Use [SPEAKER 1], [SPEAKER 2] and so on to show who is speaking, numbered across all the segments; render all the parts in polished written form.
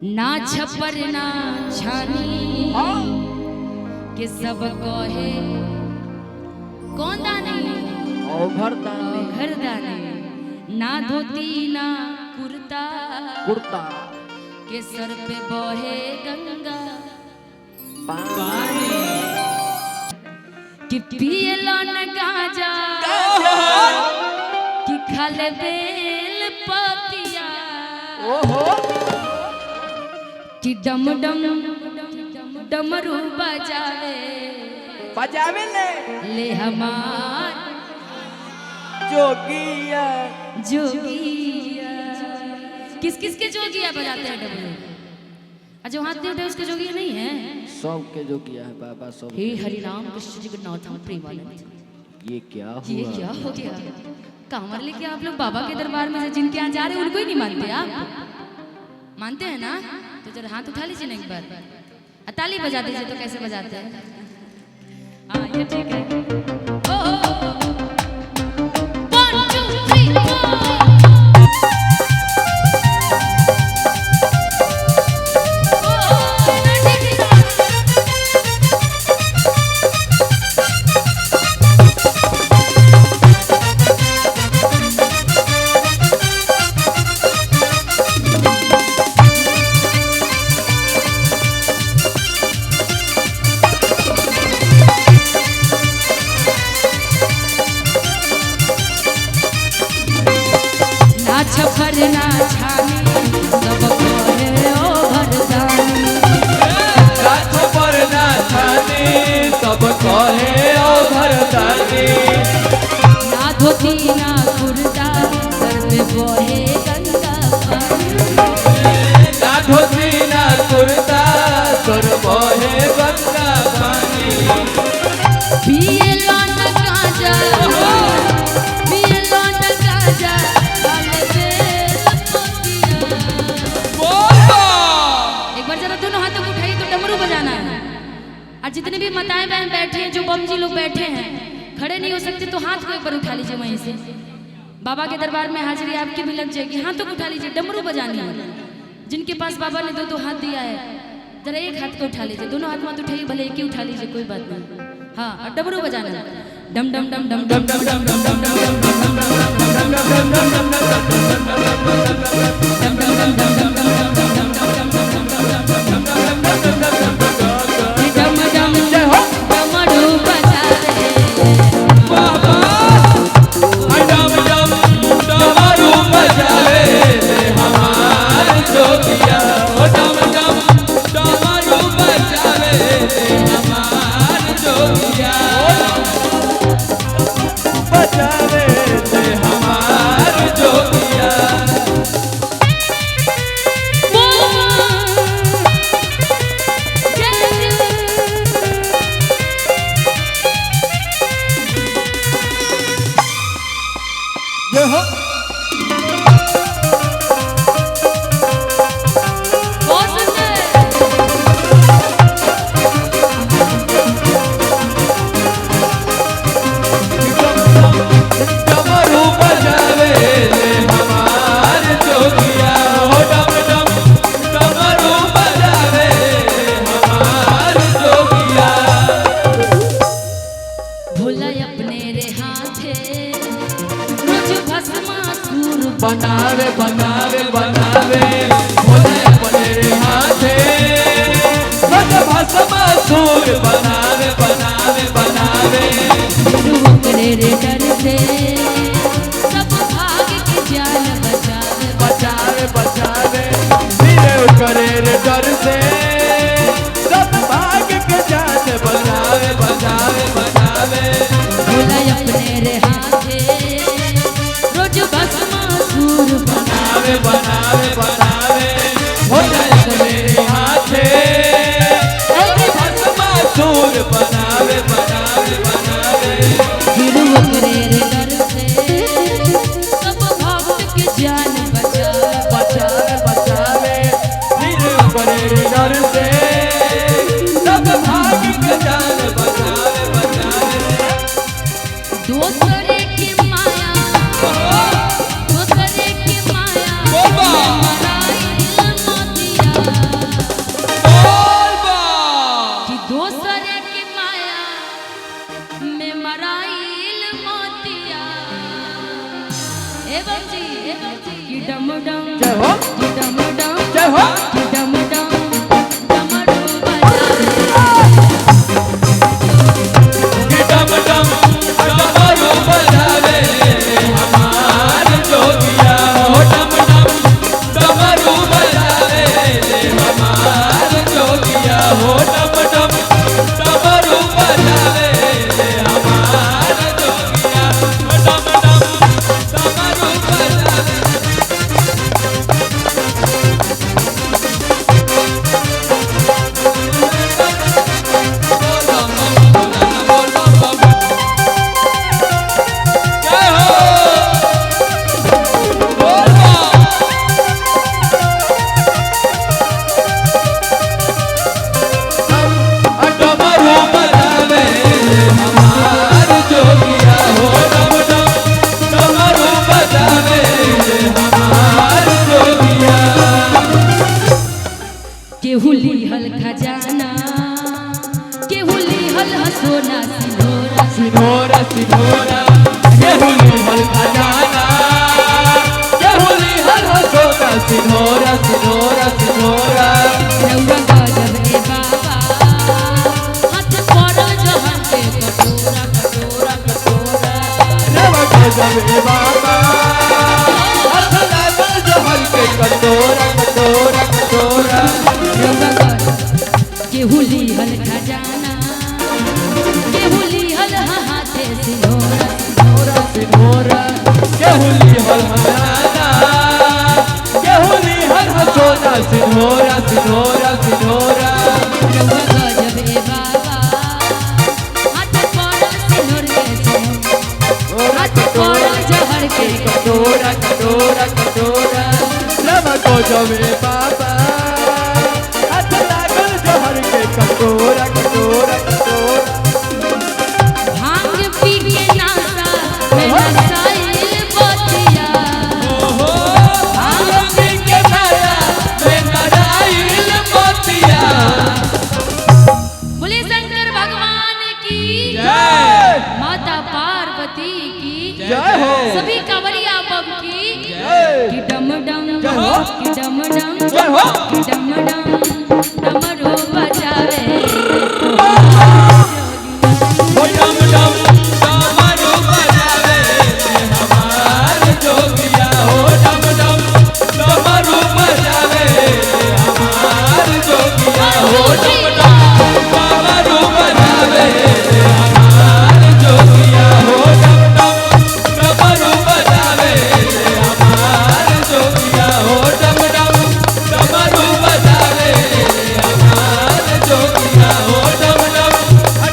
[SPEAKER 1] ना छपर ना छानी कि सब कहे कौन दाने घर दाने ना धोती ना कुर्ता
[SPEAKER 2] कुर्ता
[SPEAKER 1] के सर पे बहे गंगा
[SPEAKER 2] पानी
[SPEAKER 1] कि पिए न गाजा कि खाले बेल पतिया कि डम डम डमरू बजावे
[SPEAKER 2] बजावे
[SPEAKER 1] ले हमार
[SPEAKER 2] जोगिया
[SPEAKER 1] जोगिया। किस किस के जोगिया बजाते हैं डमरू? जो हाथ नहीं उठे उसके जोगिया नहीं है,
[SPEAKER 2] सबके जोगिया है बाबा सब।
[SPEAKER 1] हे हरि राम कृष्ण जगन्नाथ प्रेमानंद।
[SPEAKER 2] ये क्या हुआ?
[SPEAKER 1] ये क्या हो गया? कांवर लेके आप लोग बाबा के दरबार में जिनके यहाँ जा रहे हैं उनको ही नहीं मानते आप? मानते हैं ना? तो जरा हाथ उठा लीजिए ना एक बार, ताली बजा दीजिए। तो कैसे बजाते हैं? हाँ ये ठीक है। ओ, ओ, ओ, ओ। 1 2 3 4 छपर ना छानी सब कहे ओ भरदानी।
[SPEAKER 3] ना छपर ना छानी सब कहे ओ भरदानी।
[SPEAKER 1] ना धोती ना कुर्ता सर पे बहे गंगा पानी।
[SPEAKER 3] ना धोती ना कुर्ता सर बहे गंगा पानी।
[SPEAKER 1] पिए न गाजा पिए न गाजा दोनों हाथों को उठाइए तो डमरू बजाना है। और जितने भी माताएं बहन बैठे हैं, जो बम जी लोग बैठे हैं, खड़े नहीं हो सकते तो हाथ को एक बार उठा लीजिए। वहीं से बाबा के दरबार में हाजिरी आपकी भी लग जाएगी। हाथों को उठा लीजिए, डमरू बजानी है। जिनके पास बाबा ने दो हाथ दिया है, जरा एक हाथ को उठा लीजिए। दोनों हाथ मत उठाइए, भले एक ही उठा लीजिए, कोई बात नहीं। हाँ, और डमरू बजाना है। डम डम डम डम डम डम डम डम डम
[SPEAKER 3] बनावे बनावे बनावे बोले अपने हाथे बस भस्मासुर बनावे बनावे बनावे।
[SPEAKER 1] करे रे डर से सब भाग के जान बचावे
[SPEAKER 3] बचावे बचावे। करे रे डर से सब भाग के जान बचावे बचावे बचावे।
[SPEAKER 1] भोला अपने रे हाथे रोज भस्मासुर
[SPEAKER 3] बनावे बनावे बनावे भोला अपने हाथे भस्मासुर बनावे बनावे बनावे।
[SPEAKER 1] गिरुओ करे रे डर से सब भक्त के जान बचावे
[SPEAKER 3] बचावे बचावे। करे रे डर से सब भाग के जान बचावे बचावे।
[SPEAKER 1] दूसरे की माया दूसरे की माया
[SPEAKER 3] बाबा
[SPEAKER 1] मराई मोतिया
[SPEAKER 3] हो
[SPEAKER 1] कि डम डम डमरू बजावे
[SPEAKER 3] कि डम डम डमरू बजावे हमार जोगिया हो डम डम डमरू बजावे हमार जोगिया हो डम डम डमरू बजावे हमार जोगिया डम डम डमरू बजावे जय हो बोल डमरू बजावे हमार जोगिया हो डम डम डमरू बजावे हमार जोगिया
[SPEAKER 1] केहू लिहल खजाना केहू लिहल सोना सिंदूरा
[SPEAKER 3] सिनोरा सिनोरा केहुली हल खजाना केहुली हल सोना सिनोरा सिनोरा सिनोरा
[SPEAKER 1] रउआ गजब ए बाबा हाथ पड़ल जहर के कटोरा कटोरा कटोरा
[SPEAKER 3] रवा गजब बाबा हाथ लागल जहर के कटोरा कटोरा कटोरा
[SPEAKER 1] रउआ गजब केहू लिहल खजाना केहू लिहल हाथे सिंदूरा
[SPEAKER 3] सिनोरा सिनोरा केहुली हल खजाना केहुली हल सोना सिनोरा सिनोरा सिनोरा
[SPEAKER 1] रउआ गजब ए बाबा हाथ पड़ल सिंदूर के सिंदूर हाथ पड़ल जहर के
[SPEAKER 3] कटोरा कटोरा कटोरा रवा गजबे बाबा हाथ लागल जहर के कटोरा कटोरा कटोरा
[SPEAKER 1] भांग पी के नासा में नसाइल बतिया
[SPEAKER 3] ओहो भांग पी के नया में नराइल मोतिया
[SPEAKER 1] बोले शंकर भगवान की
[SPEAKER 3] जय
[SPEAKER 1] माता पार्वती की
[SPEAKER 3] जय हो
[SPEAKER 1] सभी कंवरिया बम की
[SPEAKER 3] जय
[SPEAKER 1] कि डम डम
[SPEAKER 3] जय हो
[SPEAKER 1] कि डम डम
[SPEAKER 3] जय हो
[SPEAKER 1] कि डम डम डमरू बजावे
[SPEAKER 3] हो डम डम डमरू बजावे हमार जोगिया हो डम डम डमरू बजावे हमार जोगिया हो डम डम डमरू बजावे हमार जोगिया हो डम डम डमरू बजावे हमार जोगिया हो डम डम डमरू बजावे हमार जोगिया हो डम डम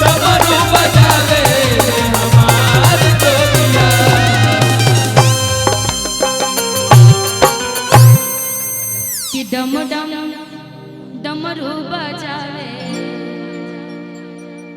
[SPEAKER 3] डमरू बजावे हमार जोगिया
[SPEAKER 1] कि डम डम डमरू बजावे